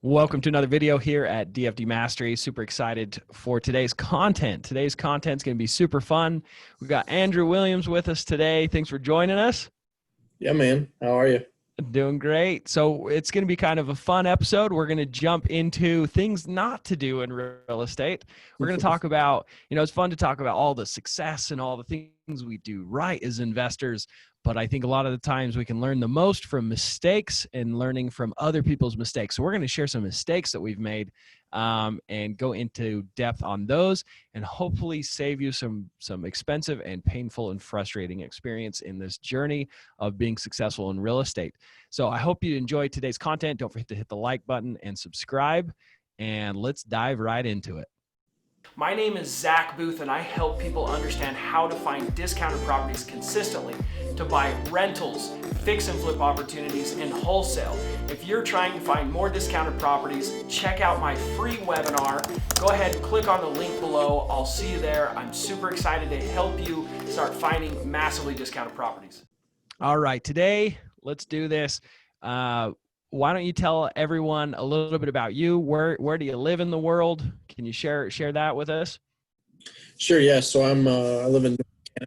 Welcome to another video here at DFD Mastery. Super excited for today's content. Today's content is going to be super fun. We've got Andrew Williams with us today. Thanks for joining us. Yeah, man. How are you? Doing great. So it's going to be kind of a fun episode. We're going to jump into things not to do in real estate. We're going to talk about, it's fun to talk about all the success and all the things we do right as investors. But I think a lot of the times we can learn the most from mistakes and learning from other people's mistakes. So we're going to share some mistakes that we've made and go into depth on those and hopefully save you some expensive and painful and frustrating experience in this journey of being successful in real estate. So I hope you enjoyed today's content. Don't forget to hit the like button and subscribe, and let's dive right into it. My name is Zack Boothe, and I help people understand how to find discounted properties consistently to buy rentals, fix and flip opportunities, and wholesale. If you're trying to find more discounted properties, check out my free webinar. Go ahead and click on the link below. I'll see you there. I'm super excited to help you start finding massively discounted properties. All right, today, let's do this. Why don't you tell everyone a little bit about you? Where do you live in the world? Can you share that with us? Sure. Yeah. So I live in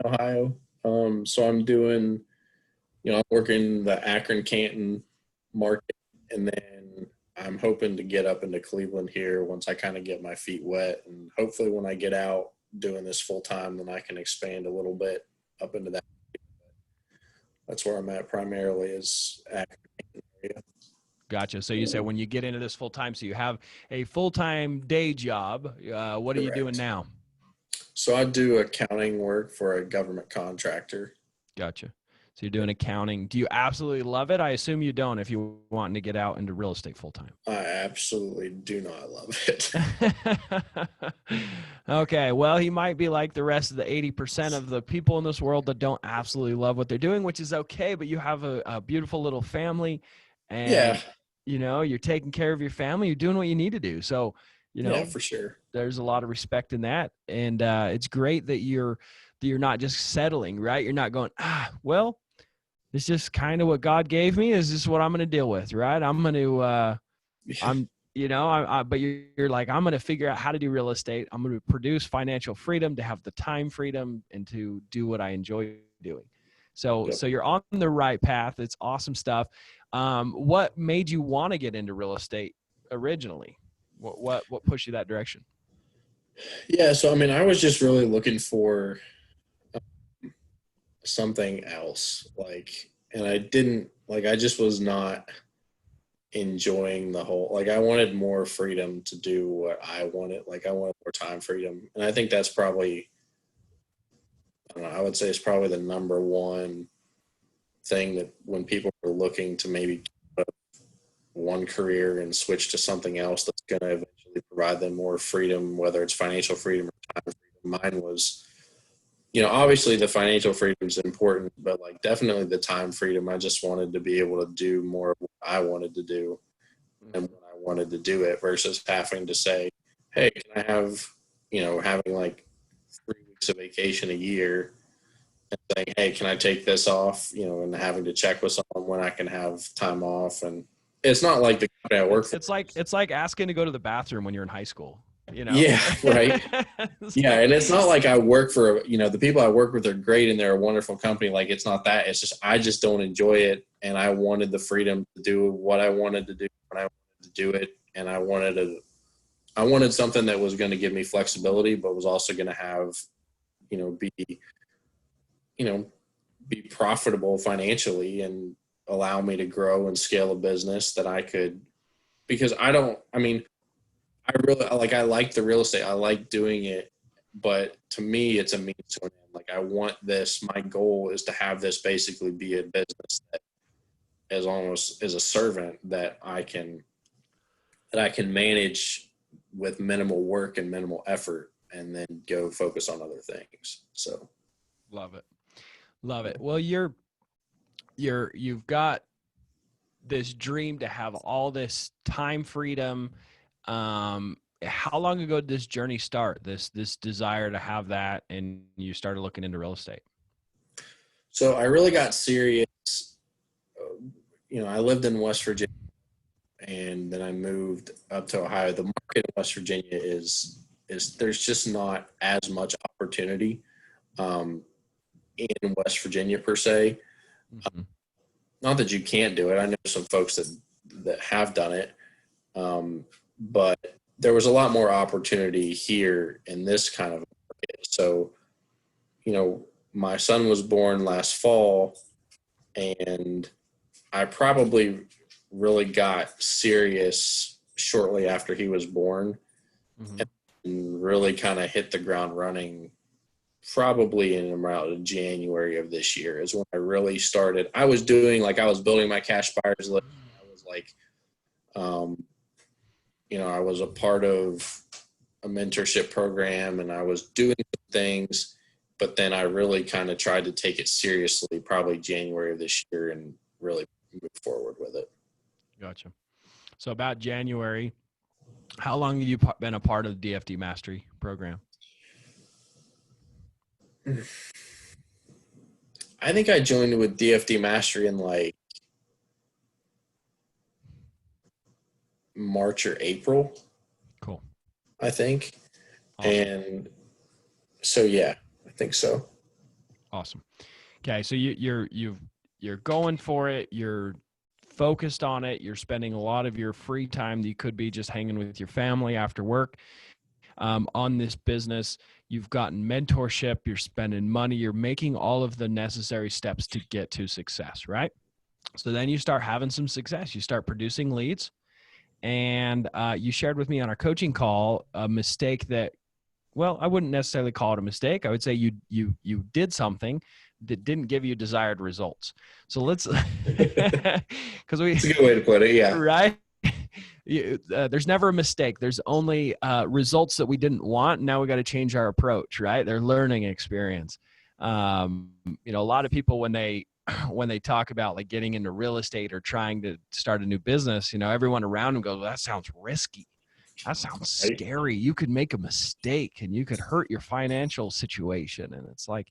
Ohio. So I'm doing, I'm working the Akron Canton market, and then I'm hoping to get up into Cleveland here once I kind of get my feet wet, and hopefully when I get out doing this full time, then I can expand a little bit up into that. That's where I'm at primarily, is Akron Canton area. Gotcha. So you said when you get into this full time, so you have a full-time day job. What are you doing now? So I do accounting work for a government contractor. Gotcha. So you're doing accounting. Do you absolutely love it? I assume you don't if you're wanting to get out into real estate full time. I absolutely do not love it. Okay. Well, he might be like the rest of the 80% of the people in this world that don't absolutely love what they're doing, which is okay, but you have a beautiful little family, and Yeah. you're taking care of your family. You're doing what you need to do. So, Yeah, for sure. there's a lot of respect in that. And it's great that you're not just settling, right? You're not going, well, it's just kind of what God gave me. Is this what I'm going to deal with, right? I'm going to, but you're like, I'm going to figure out how to do real estate. I'm going to produce financial freedom, to have the time freedom, and to do what I enjoy doing. So you're on the right path. It's awesome stuff. What made you want to get into real estate originally? What pushed you that direction? Yeah, so I was just really looking for something else, and I just was not enjoying the whole, I wanted more freedom to do what I wanted. I wanted more time freedom, and I think that's probably, I don't know, I would say it's probably the number one thing that when people are looking to maybe give up one career and switch to something else that's going to eventually provide them more freedom, whether it's financial freedom or time freedom. Mine was, obviously the financial freedom is important, but definitely the time freedom. I just wanted to be able to do more of what I wanted to do and when I wanted to do it, versus having to say, hey, can I have, having 3 weeks of vacation a year and saying, hey, can I take this off, and having to check with someone when I can have time off. And it's not like the company I work for. It's like asking to go to the bathroom when you're in high school. Yeah, right. Yeah, and it's not like I work for, the people I work with are great and they're a wonderful company. It's not that. It's just I just don't enjoy it, and I wanted the freedom to do what I wanted to do when I wanted to do it, and I wanted something that was going to give me flexibility, but was also going to have, be profitable financially and allow me to grow and scale a business that I could, because I really I like the real estate. I like doing it, but to me, it's a means to an end. I want this. My goal is to have this basically be a business that is almost as a servant that I can manage with minimal work and minimal effort, and then go focus on other things. So, love it. Well, you've got this dream to have all this time freedom. How long ago did this journey start? This desire to have that, and you started looking into real estate? So I really got serious. I lived in West Virginia, and then I moved up to Ohio. The market in West Virginia is there's just not as much opportunity in West Virginia per se. Mm-hmm. Not that you can't do it. I know some folks that have done it, but there was a lot more opportunity here in this kind of market. So, my son was born last fall, and I probably really got serious shortly after he was born, Mm-hmm. and really kind of hit the ground running probably in around January of this year is when I really started. I was building my cash buyers list. I was like, I was a part of a mentorship program and I was doing things, but then I really kind of tried to take it seriously probably January of this year and really move forward with it. Gotcha. So about January, how long have you been a part of the DFD Mastery program? I think I joined with DFD Mastery in like March or April. Cool. I think. Awesome. And so, yeah, I think so. Awesome. Okay. So you're going for it. You're focused on it. You're spending a lot of your free time that you could be just hanging with your family after work on this business. You've gotten mentorship. You're spending money. You're making all of the necessary steps to get to success, right? So then you start having some success. You start producing leads. And you shared with me on our coaching call a mistake that, well, I wouldn't necessarily call it a mistake. I would say you did something that didn't give you desired results. So let's, because It's a good way to put it. Yeah. Right. There's never a mistake. There's only results that we didn't want. Now we got to change our approach, right? They're learning experience. A lot of people when they talk about like getting into real estate or trying to start a new business, everyone around them goes, well, that sounds risky. That sounds scary. You could make a mistake and you could hurt your financial situation. And it's like,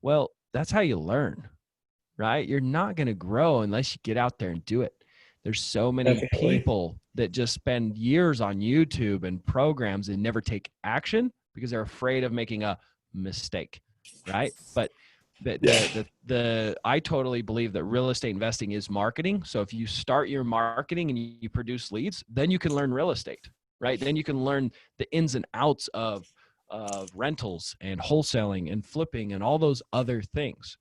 well, that's how you learn, right? You're not going to grow unless you get out there and do it. There's so many people that just spend years on YouTube and programs and never take action because they're afraid of making a mistake, right? But I totally believe that real estate investing is marketing. So if you start your marketing and you produce leads, then you can learn real estate, right? Then you can learn the ins and outs of rentals and wholesaling and flipping and all those other things.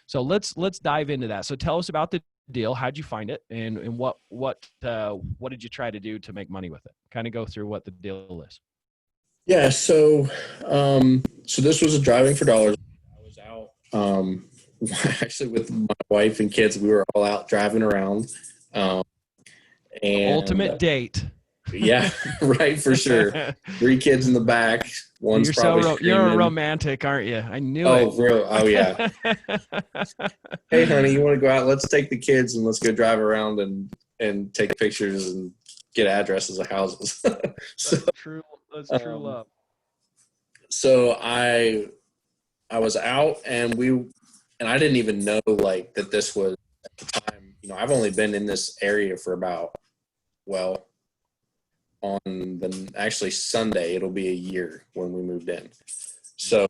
So let's dive into that. So tell us about the deal. How'd you find it, and what did you try to do to make money with it? Kind of go through what the deal is. Yeah. So this was a driving for dollars. I was out actually with my wife and kids. We were all out driving around. And ultimate date. Yeah, right, for sure. 3 kids in the back. One's you're a romantic, aren't you? I knew it. Oh, yeah. Hey, honey, you want to go out? Let's take the kids and let's go drive around and take pictures and get addresses of houses. That's true love. So I was out and I didn't even know like that this was at the time. I've only been in this area for about, on actually Sunday, it'll be a year when we moved in. So,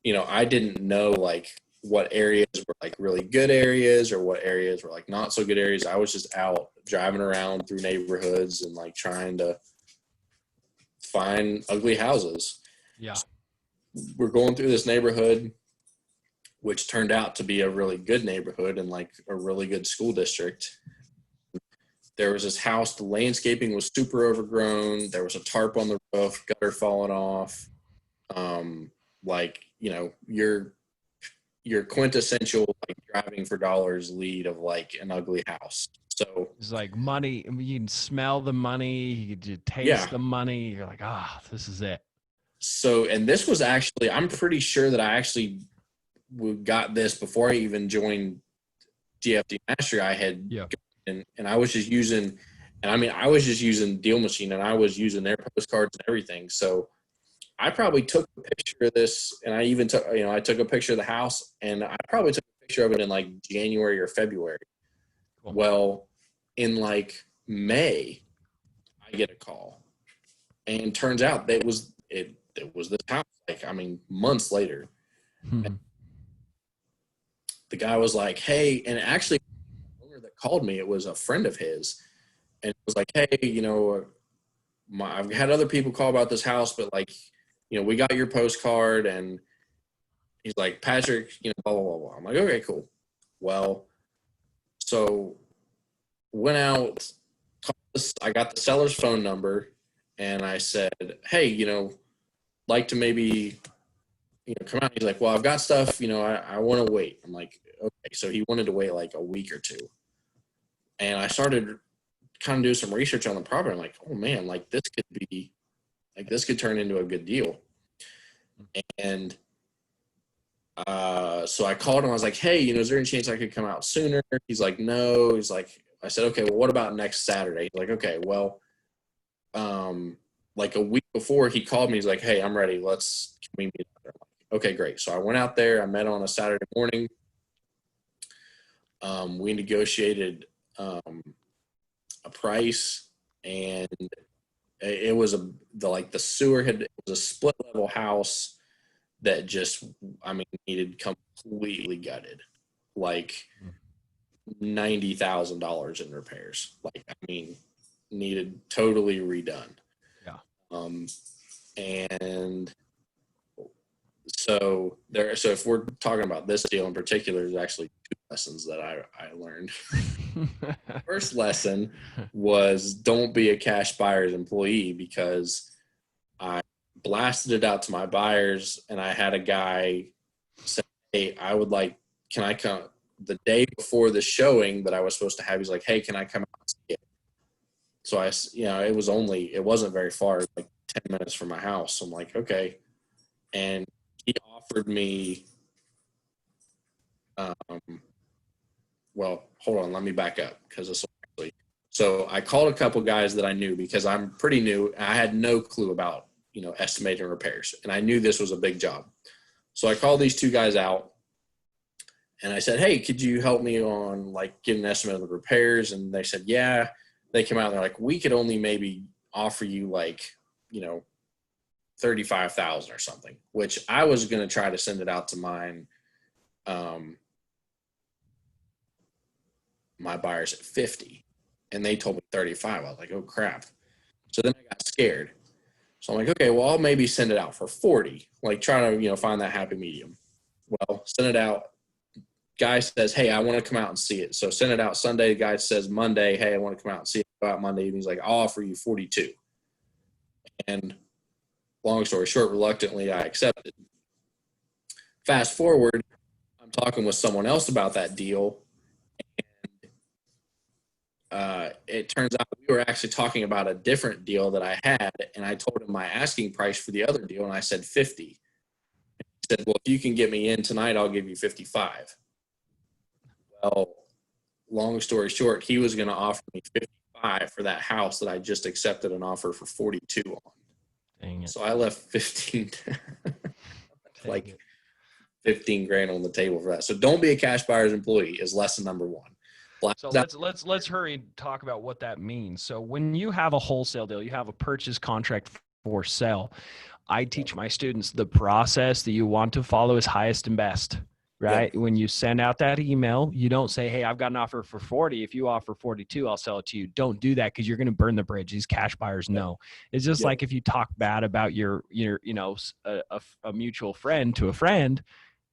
I didn't know like what areas were like really good areas or what areas were like not so good areas. I was just out driving around through neighborhoods and like trying to find ugly houses. Yeah. So we're going through this neighborhood, which turned out to be a really good neighborhood and like a really good school district. There was this house, the landscaping was super overgrown. There was a tarp on the roof, gutter falling off. Your quintessential like driving for dollars lead of like an ugly house. So it's like money. You can smell the money. You can taste the money. You're like, this is it. So, and this was actually, I'm pretty sure that I actually got this before I even joined DFD Mastery. I had, and I was just using, I was just using Deal Machine and I was using their postcards and everything. So I probably took a picture of this and I even took, I took a picture of the house and I probably took a picture of it in like January or February. Cool. Well, in like May, I get a call, and turns out that it was this house. Like, I mean, months later, the guy was like, "Hey," and actually, the owner that called me, it was a friend of his, and it was like, "Hey, I've had other people call about this house, but like, we got your postcard," and he's like, "Patrick, blah blah blah blah." I'm like, "Okay, cool." Well, so went out. I got the seller's phone number, and I said, "Hey, like to maybe, come out." He's like, "Well, I've got stuff. I want to wait." I'm like, "Okay." So he wanted to wait like a week or two, and I started kind of doing some research on the property. I'm like, "Oh man, like this could turn into a good deal." And so I called him. I was like, "Hey, is there any chance I could come out sooner?" He's like, "No." He's like, I said, "Okay, well, what about next Saturday?" He's like, "Okay, well, like a week before he called me, he's like, "Hey, I'm ready. Can we meet up there?" I'm like, "Okay, great." So I went out there. I met on a Saturday morning. We negotiated a price, and it was the sewer it was a split level house that just, I mean, needed completely gutted, like $90,000 in repairs. Like, I mean, needed totally redone. Yeah. And so if we're talking about this deal in particular, there's actually two lessons that I learned. First lesson was don't be a cash buyer's employee, because I blasted it out to my buyers, and I had a guy say, "Hey, can I come the day before the showing that I was supposed to have?" He's like, "Hey, can I come out and see it?" So it wasn't very far, like 10 minutes from my house. So I'm like, "Okay." And he offered me, well, hold on, let me back up, because so I called a couple guys that I knew, because I'm pretty new. I had no clue about, estimating repairs, and I knew this was a big job. So I called these two guys out, and I said, "Hey, could you help me on like get an estimate of the repairs?" And they said, "Yeah." They came out and they're like, "We could only maybe offer you like, 35,000 or something," which I was going to try to send it out to my buyers at 50, and they told me 35. I was like, "Oh crap." So then I got scared. So I'm like, "Okay, well, I'll maybe send it out for 40, like try to, find that happy medium." Well, send it out. Guy says, "Hey, I want to come out and see it." So send it out Sunday. The guy says Monday, "Hey, I want to come out and see it." Go out Monday, and he's like, "I'll offer you 42. And long story short, reluctantly, I accepted. Fast forward, I'm talking with someone else about that deal. It turns out we were actually talking about a different deal that I had, and I told him my asking price for the other deal, and I said 50. He said, "Well, if you can get me in tonight, I'll give you 55. Well, long story short, he was going to offer me 55 for that house that I just accepted an offer for 42 on. Dang it. So I left 15 grand on the table for that. So don't be a cash buyer's employee is lesson number one. So let's hurry and talk about what that means. So when you have a wholesale deal, you have a purchase contract for sale. I teach my students the process that you want to follow is highest and best, right? Yeah. When you send out that email, you don't say, "Hey, I've got an offer for 40. If you offer 42, I'll sell it to you." Don't do that, because you're going to burn the bridge. These cash buyers know. It's just like if you talk bad about your a mutual friend to a friend.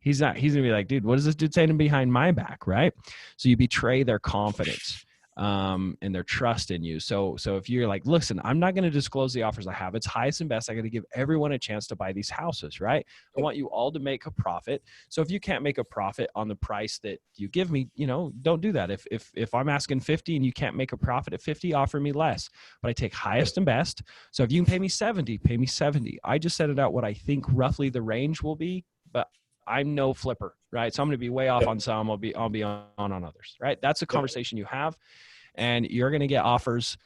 He's going to be like, "Dude, what is this dude saying behind my back?" Right? So you betray their confidence and their trust in you. So if you're like, "Listen, I'm not going to disclose the offers I have. It's highest and best. I got to give everyone a chance to buy these houses," right? I want you all to make a profit. So if you can't make a profit on the price that you give me, don't do that. If I'm asking 50 and you can't make a profit at 50, offer me less. But I take highest and best. So if you can pay me 70, pay me 70. I just set it out what I think roughly the range will be, but I'm no flipper, right? So I'm going to be way off on some. I'll be on others, right? That's a conversation you have, and you're going to get offers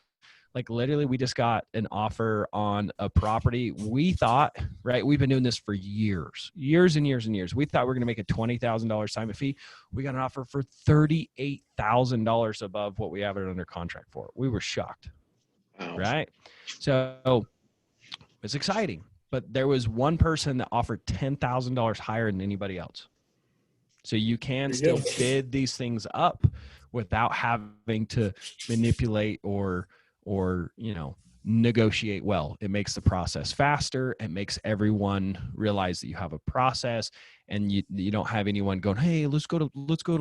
Like literally, we just got an offer on a property. We thought, right? We've been doing this for years and years and years. We thought we were going to make a $20,000 assignment fee. We got an offer for $38,000 above what we have it under contract for. We were shocked, Wow. right? So it's exciting. But there was one person that offered $10,000 higher than anybody else. So you can still bid these things up without having to manipulate or negotiate well. It makes the process faster. It makes everyone realize that you have a process, and you don't have anyone going, "Hey, let's go to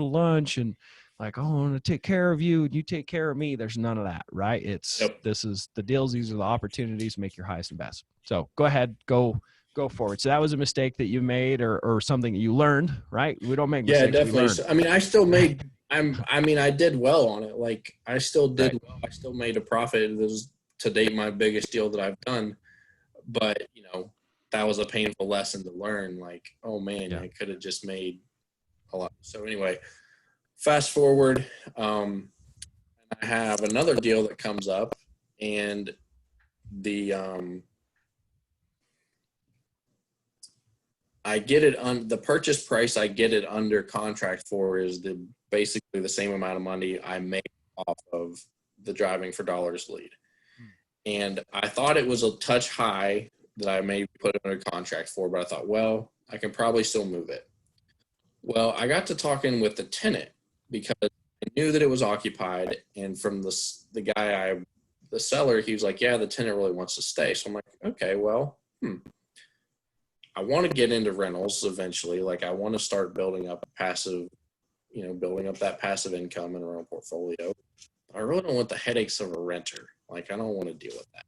lunch," and like, "Oh, I want to take care of you and you take care of me." There's none of that, right? This is the deals. These are the opportunities. Make your highest and best. So go ahead, go forward. So that was a mistake that you made, or something that you learned, right? We don't make mistakes. Yeah, definitely. So, I mean, I still made. I did well on it. Like I still did well. I still made a profit. It was to date my biggest deal that I've done. But that was a painful lesson to learn. Like, oh man, I could have just made a lot. So anyway, fast forward. I have another deal that comes up, and the I get it on the purchase price. I get it under contract for is basically the same amount of money I make off of the driving for dollars lead. And I thought it was a touch high that I may put it under contract for, but I thought, well, I can probably still move it. Well, I got to talking with the tenant because I knew that it was occupied, and from the guy the seller, he was like, yeah, the tenant really wants to stay. So I'm like, okay, well, I want to get into rentals eventually. Like I want to start building up building up that passive income in a rental portfolio. I really don't want the headaches of a renter. Like I don't want to deal with that.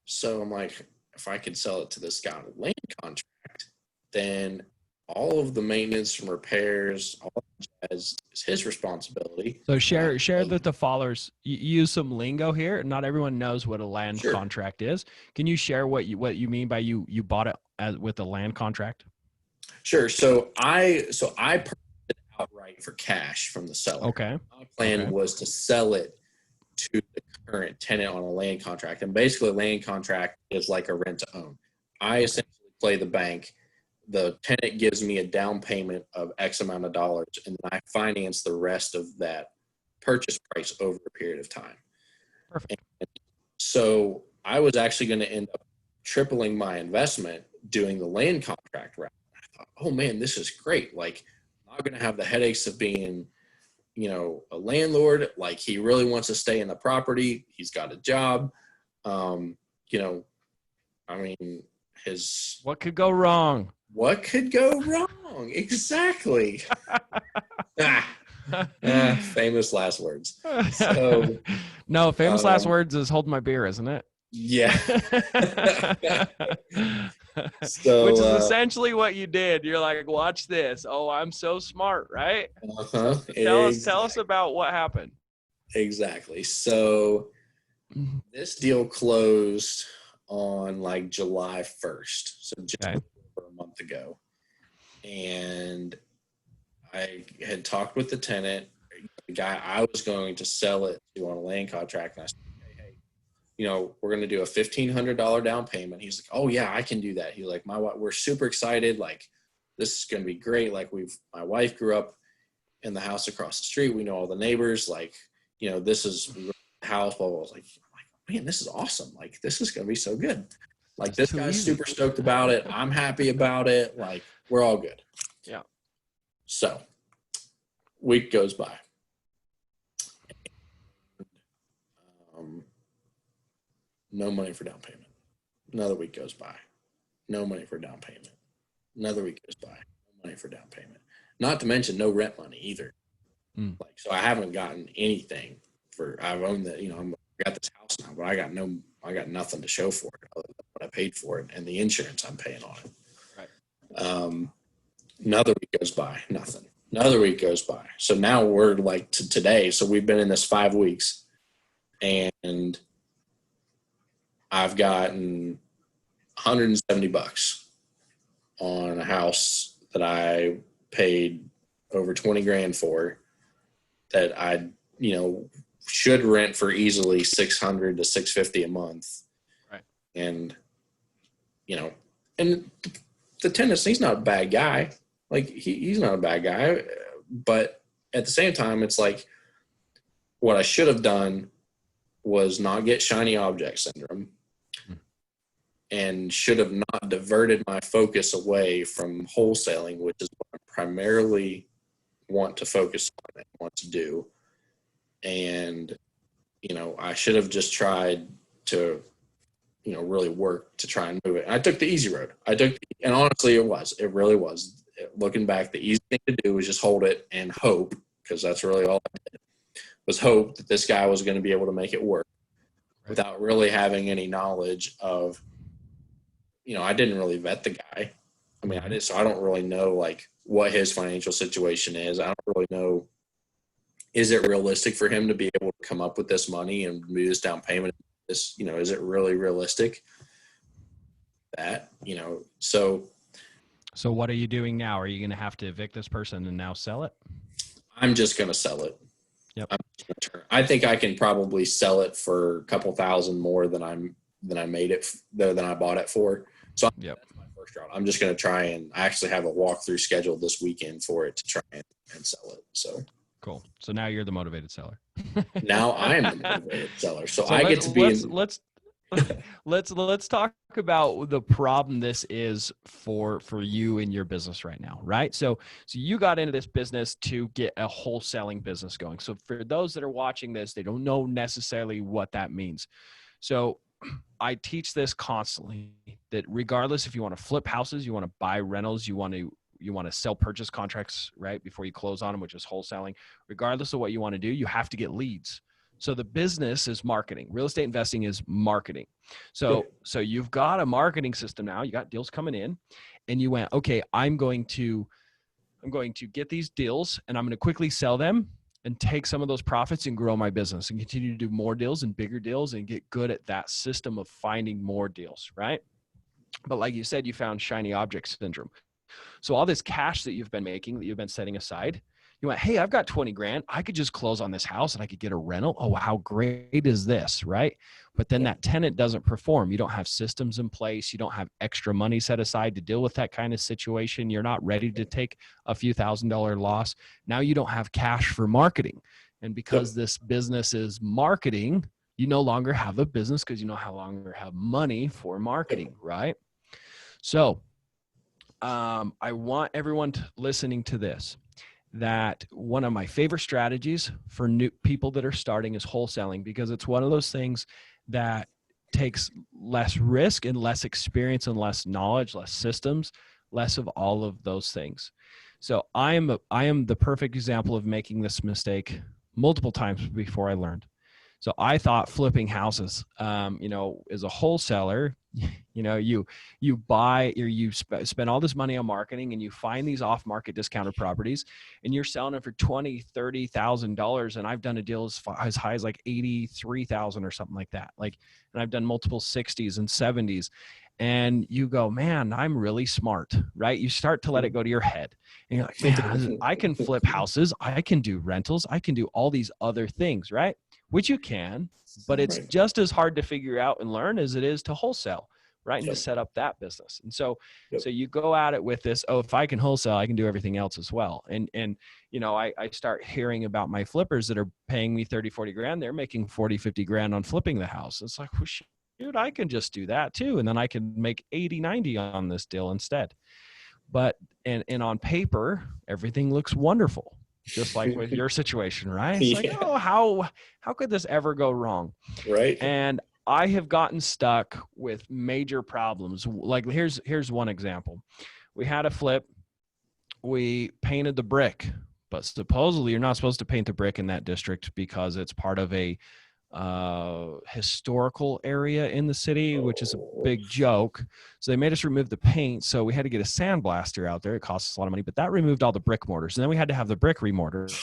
So I'm like, if I could sell it to this guy on a land contract, then all of the maintenance and repairs, all that jazz is his responsibility. So share with the followers. Use some lingo here. Not everyone knows what a land contract is. Can you share what you mean by you bought it with a land contract? Sure. So I purchased it outright for cash from the seller. Okay. My plan was to sell it to the current tenant on a land contract. And basically a land contract is like a rent to own. I essentially play the bank. The tenant gives me a down payment of X amount of dollars, and then I finance the rest of that purchase price over a period of time. Perfect. And so I was actually going to end up tripling my investment doing the land contract route. I thought, oh man, this is great. Like I'm not going to have the headaches of being, a landlord. Like he really wants to stay in the property. He's got a job. What could go wrong? What could go wrong? Exactly. Famous last words. So, no, famous last words is hold my beer, isn't it? Yeah. So, which is essentially what you did. You're like, watch this. Oh, I'm so smart, right? Uh-huh. Tell us about what happened. Exactly. So this deal closed on like July 1st. So just over a month ago. And I had talked with the tenant, the guy I was going to sell it to on a land contract. And I said, hey, we're going to do a $1,500 down payment. He's like, oh yeah, I can do that. He's like, we're super excited. Like, this is going to be great. Like my wife grew up in the house across the street. We know all the neighbors. Like, this is the house. Blah, blah, blah. I was like, man, this is awesome. Like, this is going to be so good. Like, this guy's super stoked about it. I'm happy about it. Like, we're all good. Yeah. So, week goes by. No money for down payment. Another week goes by. No money for down payment. Another week goes by. No money for down payment. Not to mention no rent money either. Like, so I haven't gotten anything I've owned that, I got this house now, but I got nothing to show for it other than what I paid for it and the insurance I'm paying on it. Right. Another week goes by, nothing. Another week goes by. So now we're like to today. So we've been in this 5 weeks, and I've gotten $170 on a house that I paid over $20,000 for, that I, should rent for easily $600 to $650 a month. Right. And, you know, and the tenant, he's not a bad guy. Like he's not a bad guy, but at the same time, it's like what I should have done was not get shiny object syndrome and should have not diverted my focus away from wholesaling, which is what I primarily want to focus on and want to do. And, you know, I should have just tried to, you know, really work to try and move it. I took the easy road. And honestly, it really was. Looking back, the easy thing to do was just hold it and hope, because that's really all I did, was hope that this guy was going to be able to make it work without really having any knowledge of, you know, I didn't really vet the guy. I mean, so I don't really know like what his financial situation is. I don't really know, is it realistic for him to be able to come up with this money and do this down payment? This, you know, is it really realistic? That, you know, so what are you doing now? Are you going to have to evict this person and now sell it? I'm just going to sell it. Yep. I think I can probably sell it for a couple thousand more than I bought it for. So that's my first route. I'm just going to try, and I actually have a walkthrough scheduled this weekend for it to try and sell it. So cool. So now you're the motivated seller. Now I am the motivated seller. So I get to be. Let's talk about the problem this is for you in your business right now, right? So you got into this business to get a wholesaling business going. So for those that are watching this, they don't know necessarily what that means. So I teach this constantly, that regardless if you want to flip houses, you want to buy rentals, you want to sell purchase contracts, right, before you close on them, which is wholesaling. Regardless of what you want to do, you have to get leads. So the business is marketing. Real estate investing is marketing. So you've got a marketing system now. You got deals coming in, and you went, okay, I'm going to get these deals, and I'm going to quickly sell them and take some of those profits and grow my business and continue to do more deals and bigger deals and get good at that system of finding more deals, right? But like you said, you found shiny object syndrome. So all this cash that you've been making, that you've been setting aside, you went, hey, I've got 20 grand. I could just close on this house and I could get a rental. Oh, how great is this, right? But then that tenant doesn't perform. You don't have systems in place. You don't have extra money set aside to deal with that kind of situation. You're not ready to take a few $1,000 loss. Now you don't have cash for marketing. And because this business is marketing, you no longer have a business because you no longer have money for marketing, right? So I want everyone listening to this, that one of my favorite strategies for new people that are starting is wholesaling, because it's one of those things that takes less risk and less experience and less knowledge, less systems, less of all of those things. So I am the perfect example of making this mistake multiple times before I learned. So I thought flipping houses, as a wholesaler, you buy or you spend all this money on marketing, and you find these off-market discounted properties, and you're selling them for $20,000-$30,000. And I've done a deal as high as like $83,000 or something like that. And I've done multiple 60s and 70s. And you go, man, I'm really smart, right? You start to let it go to your head, and you're like, man, I can flip houses. I can do rentals. I can do all these other things, right? Which you can, but it's just as hard to figure out and learn as it is to wholesale, right? And to set up that business. And so you go at it with this, if I can wholesale, I can do everything else as well. And I start hearing about my flippers that are paying me 30, 40 grand. They're making 40, 50 grand on flipping the house. It's like, well, shoot, I can just do that too. And then I can make 80, 90 on this deal instead. But, and on paper, everything looks wonderful. Just like with your situation, right? It's like, how could this ever go wrong? Right. And I have gotten stuck with major problems. Like here's one example. We had a flip. We painted the brick, but supposedly you're not supposed to paint the brick in that district because it's part of a historical area in the city, which is a big joke. So they made us remove the paint. So we had to get a sandblaster out there. It cost us a lot of money, but that removed all the brick mortars. And then we had to have the brick remortared.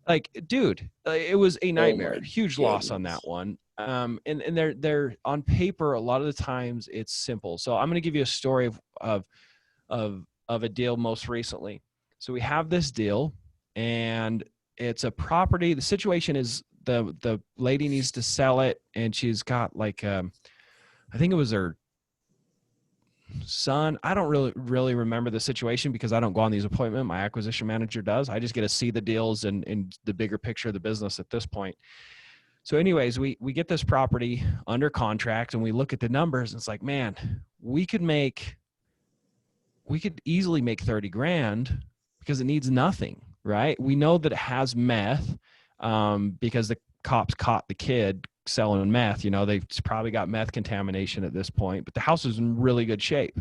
Like, dude, it was a nightmare. Huge loss on that one. And they're on paper, a lot of the times it's simple. So I'm going to give you a story of a deal most recently. So we have this deal, and it's a property. The situation is the lady needs to sell it, and she's got like I think it was her son. I don't really remember the situation because I don't go on these appointments. My acquisition manager does. I just get to see the deals and the bigger picture of the business at this point. So anyways, we get this property under contract and we look at the numbers and it's like, man, we could easily make 30 grand because it needs nothing, right? We know that it has meth because the cops caught the kid selling meth. You know, they've probably got meth contamination at this point, but the house is in really good shape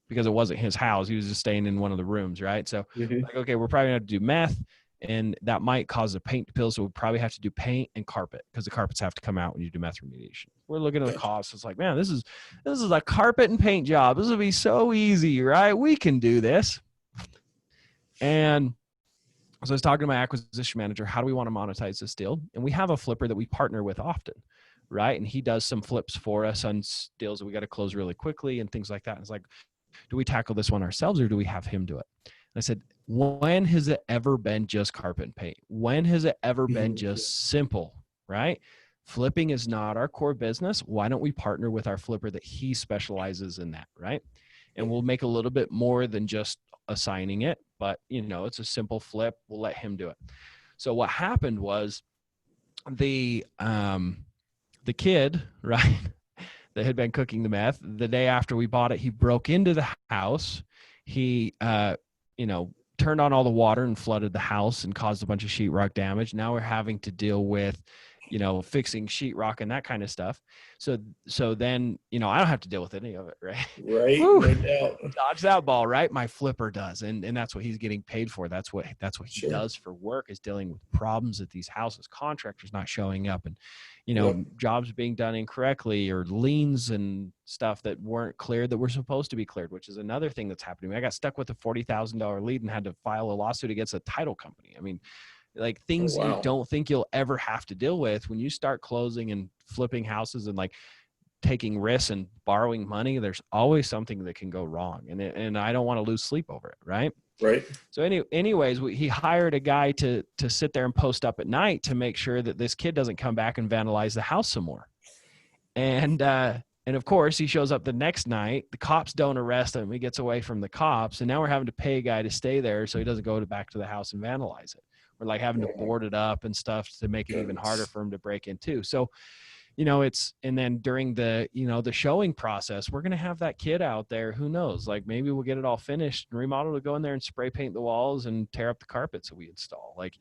because it wasn't his house. He was just staying in one of the rooms, right? So like, okay, we're probably gonna have to do meth, and that might cause the paint to peel. So we'll probably have to do paint and carpet because the carpets have to come out when you do meth remediation. We're looking at the costs. It's like, man, this is a carpet and paint job. This will be so easy, right? We can do this. And so I was talking to my acquisition manager, how do we want to monetize this deal? And we have a flipper that we partner with often, right? And he does some flips for us on deals that we got to close really quickly and things like that. And it's like, do we tackle this one ourselves or do we have him do it? And I said, when has it ever been just carpet and paint? When has it ever been just simple, right? Flipping is not our core business. Why don't we partner with our flipper that he specializes in that, right? And we'll make a little bit more than just assigning it, but you know, it's a simple flip. We'll let him do it. So what happened was the kid, right, that had been cooking the meth, the day after we bought it, he broke into the house. He, turned on all the water and flooded the house and caused a bunch of sheetrock damage. Now we're having to deal with, fixing sheetrock and that kind of stuff. So then, I don't have to deal with any of it, right? Right. No doubt. Dodge that ball, right? My flipper does. And that's what he's getting paid for. That's what he does for work, is dealing with problems at these houses, contractors not showing up, and, jobs being done incorrectly, or liens and stuff that weren't cleared that were supposed to be cleared, which is another thing that's happening. I got stuck with a $40,000 lien and had to file a lawsuit against a title company. I mean, like things you don't think you'll ever have to deal with when you start closing and flipping houses and like taking risks and borrowing money. There's always something that can go wrong, and I don't want to lose sleep over it, right? Right. So anyways, he hired a guy to sit there and post up at night to make sure that this kid doesn't come back and vandalize the house some more. And of course, he shows up the next night. The cops don't arrest him. He gets away from the cops, and now we're having to pay a guy to stay there so he doesn't go back to the house and vandalize it. We're like having to board it up and stuff to make it even harder for him to break into. So, and then during the, the showing process, we're going to have that kid out there. Who knows? Like maybe we'll get it all finished and remodel to go in there and spray paint the walls and tear up the carpets that we install. Like,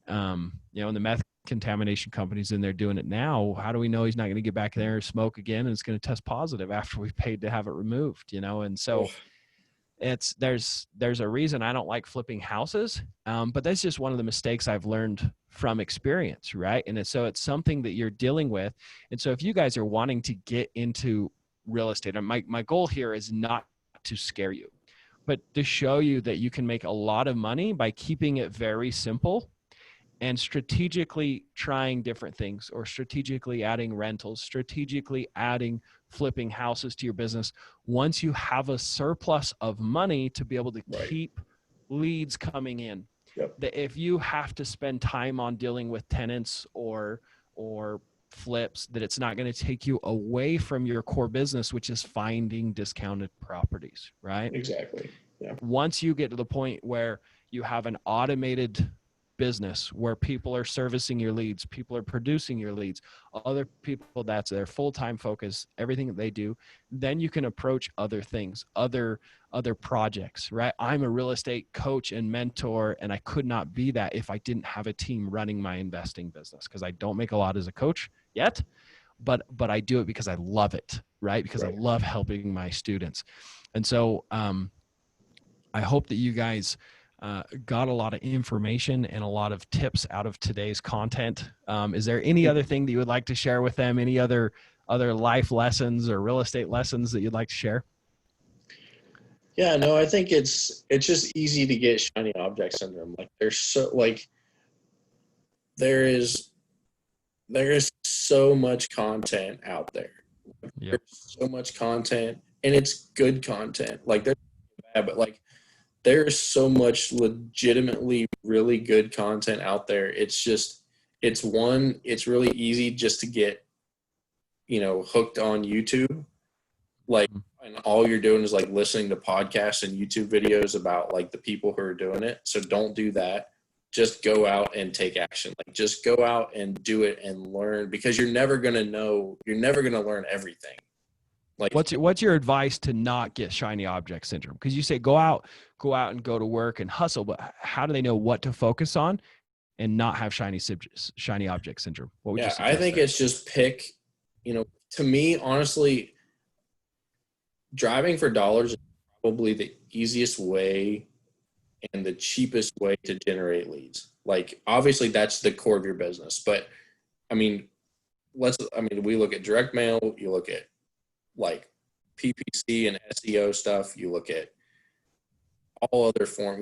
and the meth contamination company's in there doing it now. How do we know he's not going to get back there and smoke again and it's going to test positive after we've paid to have it removed, And so there's a reason I don't like flipping houses. But that's just one of the mistakes I've learned from experience. Right. And so it's something that you're dealing with. And so if you guys are wanting to get into real estate, and my goal here is not to scare you, but to show you that you can make a lot of money by keeping it very simple and strategically trying different things, or strategically adding rentals, strategically adding flipping houses to your business once you have a surplus of money to be able to keep leads coming in. Yep. That if you have to spend time on dealing with tenants or flips, that it's not going to take you away from your core business, which is finding discounted properties, right? Exactly. Yeah. Once you get to the point where you have an automated business where people are servicing your leads, people are producing your leads, other people, that's their full-time focus, everything that they do, then you can approach other things, other projects, right? I'm a real estate coach and mentor, and I could not be that if I didn't have a team running my investing business, because I don't make a lot as a coach yet, but I do it because I love it, right? Because I love helping my students. And so I hope that you guys got a lot of information and a lot of tips out of today's content. Is there any other thing that you would like to share with them? Any other life lessons or real estate lessons that you'd like to share? Yeah, no, I think it's just easy to get shiny object syndrome. Like there is so much content out there. Yep. There's so much content, and it's good content. Like there's bad, but like there's so much legitimately really good content out there. It's just it's really easy just to get, hooked on YouTube. Like, and all you're doing is like listening to podcasts and YouTube videos about like the people who are doing it. So don't do that. Just go out and take action. Like, just go out and do it and learn, because you're never going to learn everything. Like, what's your advice to not get shiny object syndrome? Because you say go out and go to work and hustle, but how do they know what to focus on and not have shiny object syndrome? What would you suggest? I think it's just pick, to me, honestly, driving for dollars is probably the easiest way and the cheapest way to generate leads. Like, obviously that's the core of your business, but we look at direct mail, you look at like PPC and SEO stuff, you look at all other form,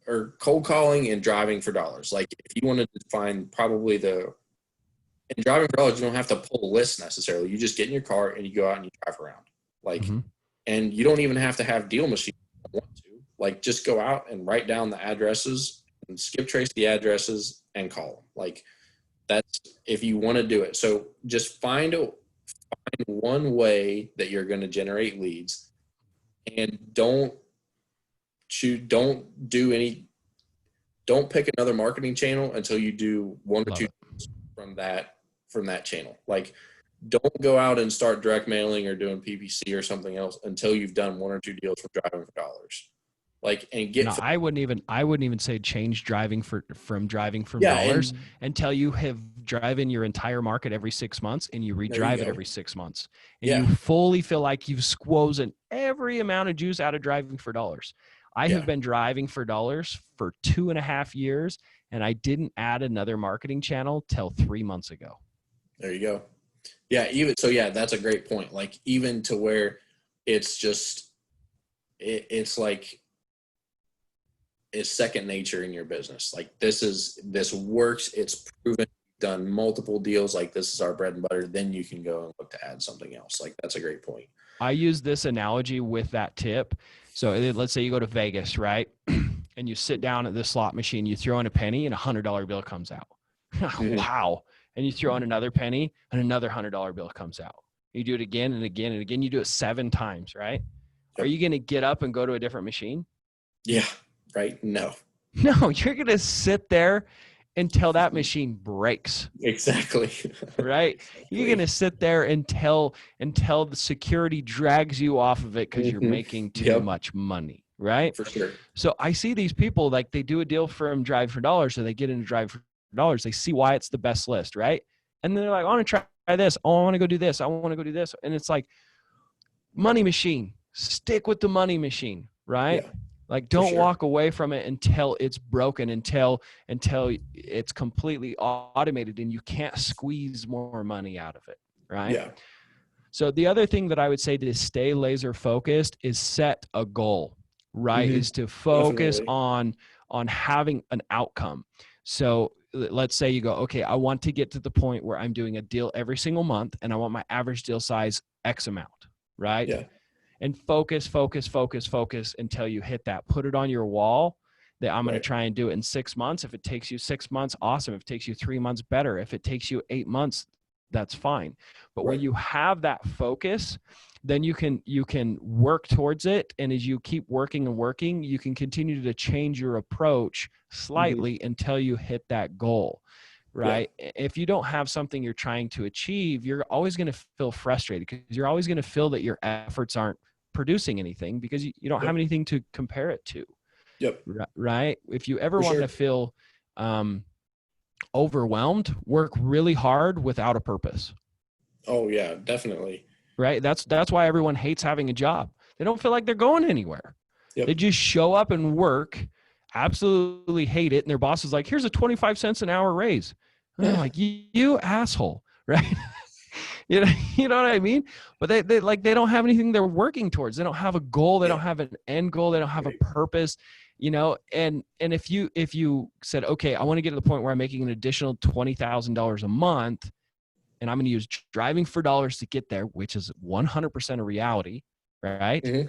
or cold calling and driving for dollars. Like, if you wanted to find probably in driving for dollars, you don't have to pull a list necessarily. You just get in your car and you go out and you drive around. Like, and you don't even have to have deal machines if you want to. Like, just go out and write down the addresses and skip trace the addresses and call them. Like, that's if you want to do it. So just find one way that you're going to generate leads, and don't pick another marketing channel until you do one or two from that channel. Like, don't go out and start direct mailing or doing PPC or something else until you've done one or two deals from driving for dollars. Like, and get. No, I wouldn't even say change driving from dollars until you have driven your entire market every 6 months and you redrive it every 6 months, and you fully feel like you've squozen every amount of juice out of driving for dollars. I have been driving for dollars for 2.5 years, and I didn't add another marketing channel till 3 months ago. There you go. Yeah. That's a great point. Like, even to where it's just, it's like, it's second nature in your business. Like, this works. It's proven, done multiple deals. Like, this is our bread and butter. Then you can go and look to add something else. Like, that's a great point. I use this analogy with that tip. So let's say you go to Vegas, right? And you sit down at the slot machine, you throw in a penny and $100 bill comes out. Wow. And you throw in another penny and another $100 bill comes out. You do it again and again and again. You do it 7 times, right? Yep. Are you going to get up and go to a different machine? Yeah. Right? No, you're going to sit there until that machine breaks. Exactly. Right? Exactly. You're going to sit there until the security drags you off of it because you're making too much money. Right? For sure. So I see these people, like, they do a deal from drive for dollars, so they get into drive for dollars. They see why it's the best list, right? And then they're like, I want to try this. Oh, I want to go do this. I want to go do this. And it's like, money machine. Stick with the money machine, right? Yeah. Like, don't walk away from it until it's broken, until it's completely automated and you can't squeeze more money out of it, right? Yeah. So the other thing that I would say to stay laser focused is set a goal, right? Is to focus on having an outcome. So let's say you go, okay, I want to get to the point where I'm doing a deal every single month and I want my average deal size X amount, right? Yeah. And focus until you hit that. Put it on your wall that I'm going to try and do it in 6 months. If it takes you 6 months, awesome. If it takes you 3 months, better. If it takes you 8 months, that's fine. But when you have that focus, then you can work towards it. And as you keep working and working, you can continue to change your approach slightly until you hit that goal. Right. Yeah. If you don't have something you're trying to achieve, you're always going to feel frustrated because you're always going to feel that your efforts aren't producing anything because you don't have anything to compare it to. Yep. Right. If you ever want to feel overwhelmed, work really hard without a purpose. Oh yeah, definitely. Right. That's why everyone hates having a job. They don't feel like they're going anywhere. Yep. They just show up and work, absolutely hate it. And their boss is like, here's a 25 cents an hour raise. And they're like, you asshole. Right. You know what I mean? But they don't have anything they're working towards. They don't have a goal. They don't have an end goal. They don't have a purpose, and if you said, okay, I want to get to the point where I'm making an additional $20,000 a month and I'm going to use driving for dollars to get there, which is 100% a reality, right? Mm-hmm.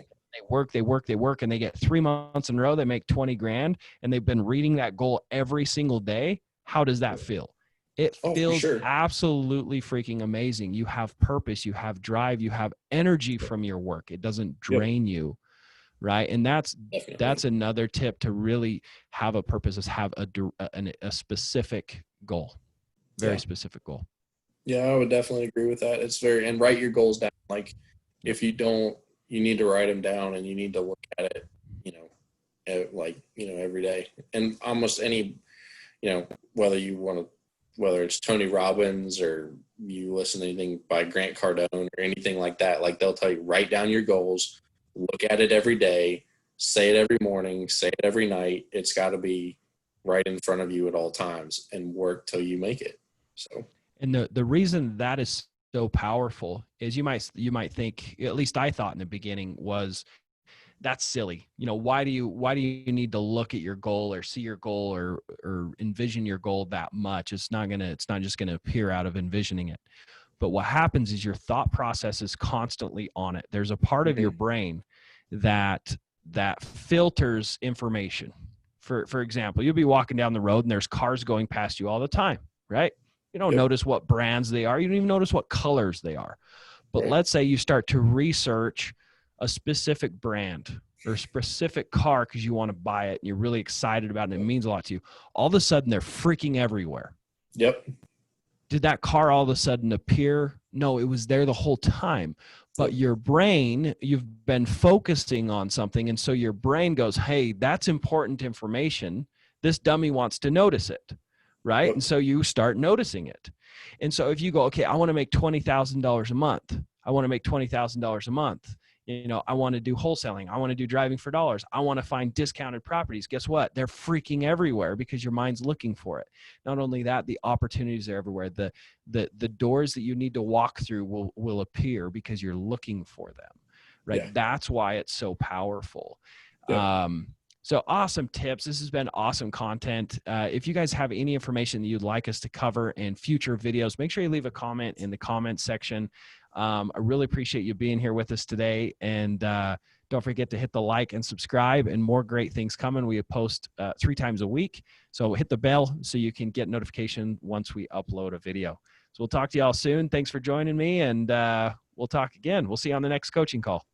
They work, and they get 3 months in a row. They make 20 grand and they've been reading that goal every single day. How does that feel? It Oh, for feels sure. absolutely freaking amazing. You have purpose, you have drive, you have energy from your work. It doesn't Yep. drain you, right? And that's Definitely. another tip to really have a purpose, is have a specific goal, very Yeah. specific goal. Yeah, I would definitely agree with that. It's very, and write your goals down. Like Yep. if you don't, you need to write them down and you need to look at it, every day. And almost any, whether you want to, whether it's Tony Robbins or you listen to anything by Grant Cardone or anything like that, like they'll tell you, write down your goals, look at it every day, say it every morning, say it every night. It's got to be right in front of you at all times and work till you make it. So, And the reason that is so powerful is you might think, at least I thought in the beginning, was that's silly. Why do you need to look at your goal or see your goal or envision your goal that much? It's not just gonna appear out of envisioning it. But what happens is your thought process is constantly on it. There's a part of your mhm. brain that filters information. For example, you'll be walking down the road and there's cars going past you all the time, right? You don't Yep. notice what brands they are. You don't even notice what colors they are. But Right. let's say you start to research a specific brand or a specific car because you want to buy it and you're really excited about it and it means a lot to you. All of a sudden, they're freaking everywhere. Yep. Did that car all of a sudden appear? No, it was there the whole time. But Yep. your brain, you've been focusing on something. And so your brain goes, hey, that's important information. This dummy wants to notice it. Right. Yep. And so you start noticing it. And so if you go, okay, I want to make $20,000 a month. I want to make $20,000 a month. I want to do wholesaling. I want to do driving for dollars. I want to find discounted properties. Guess what? They're freaking everywhere because your mind's looking for it. Not only that, the opportunities are everywhere. The doors that you need to walk through will appear because you're looking for them, right? Yeah. That's why it's so powerful. Yep. So awesome tips. This has been awesome content. If you guys have any information that you'd like us to cover in future videos, make sure you leave a comment in the comment section. I really appreciate you being here with us today. And don't forget to hit the like and subscribe, and more great things coming. We post 3 times a week. So hit the bell so you can get notification once we upload a video. So we'll talk to you all soon. Thanks for joining me, and we'll talk again. We'll see you on the next coaching call.